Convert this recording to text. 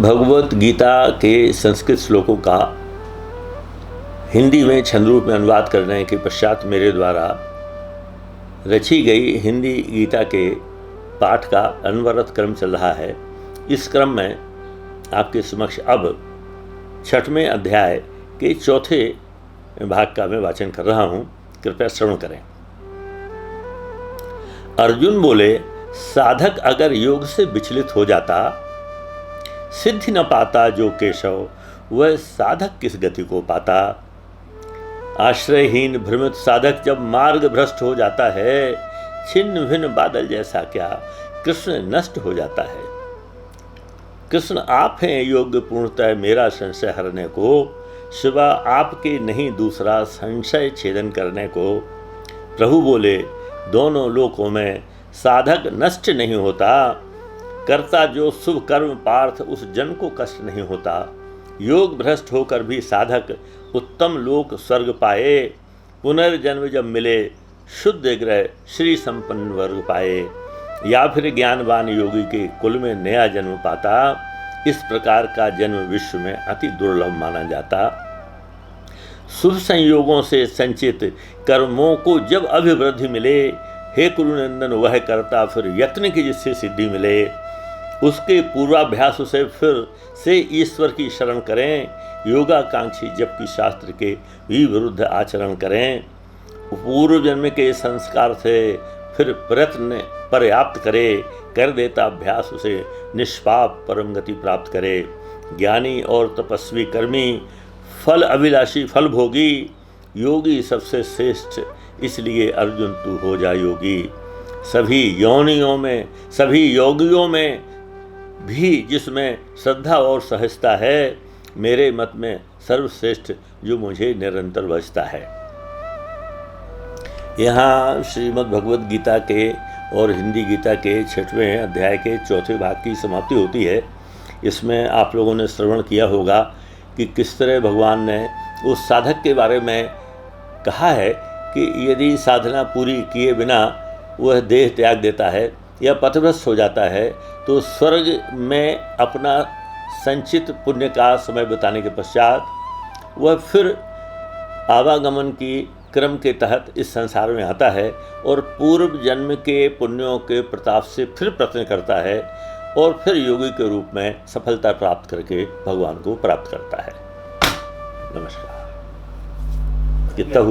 भगवत गीता के संस्कृत श्लोकों का हिंदी में छंद रूप में अनुवाद करने के पश्चात मेरे द्वारा रची गई हिंदी गीता के पाठ का अनवरत क्रम चल रहा है। इस क्रम में आपके समक्ष अब 6वें अध्याय के 4थे भाग का मैं वाचन कर रहा हूँ। कृपया श्रवण करें। अर्जुन बोले, साधक अगर योग से विचलित हो जाता, सिद्धि न पाता जो केशव, वह साधक किस गति को पाता। आश्रयहीन भ्रमित साधक जब मार्ग भ्रष्ट हो जाता है, छिन्न भिन्न बादल जैसा क्या कृष्ण नष्ट हो जाता है। कृष्ण आप हैं योग्य पूर्णतः मेरा संशय हरने को, शिवा आपके नहीं दूसरा संशय छेदन करने को। प्रभु बोले, दोनों लोकों में साधक नष्ट नहीं होता, करता जो शुभ कर्म पार्थ उस जन को कष्ट नहीं होता। योग भ्रष्ट होकर भी साधक उत्तम लोक स्वर्ग पाए, पुनर्जन्म जब मिले शुद्ध ग्रह श्री संपन्न वर्ग पाए। या फिर ज्ञानवान योगी के कुल में नया जन्म पाता, इस प्रकार का जन्म विश्व में अति दुर्लभ माना जाता। शुभ संयोगों से संचित कर्मों को जब अभिवृद्धि मिले, हे कुरुनंदन वह करता फिर यत्न की जिससे सिद्धि मिले। उसके पूर्वाभ्यास से फिर से ईश्वर की शरण करें, योगाकांक्षी जबकि शास्त्र के भी विरुद्ध आचरण करें। पूर्व जन्म के संस्कार से फिर प्रयत्न पर्याप्त करे, कर देता अभ्यास उसे निष्पाप परम गति प्राप्त करे। ज्ञानी और तपस्वी कर्मी फल अभिलाषी फल भोगी, योगी सबसे श्रेष्ठ इसलिए अर्जुन तू हो जा योगी। सभी योनियों में सभी योगियों में भी जिसमें श्रद्धा और सहजता है, मेरे मत में सर्वश्रेष्ठ जो मुझे निरंतर बचता है। यहाँ श्रीमद् भगवत गीता के और हिंदी गीता के 6वें अध्याय के 4थे भाग की समाप्ति होती है। इसमें आप लोगों ने श्रवण किया होगा कि किस तरह भगवान ने उस साधक के बारे में कहा है कि यदि साधना पूरी किए बिना वह देह त्याग देता है या पथभ्रष्ट हो जाता है, तो स्वर्ग में अपना संचित पुण्य का समय बिताने के पश्चात वह फिर आवागमन की क्रम के तहत इस संसार में आता है और पूर्व जन्म के पुण्यों के प्रताप से फिर प्रयत्न करता है और फिर योगी के रूप में सफलता प्राप्त करके भगवान को प्राप्त करता है। नमस्कार। कितना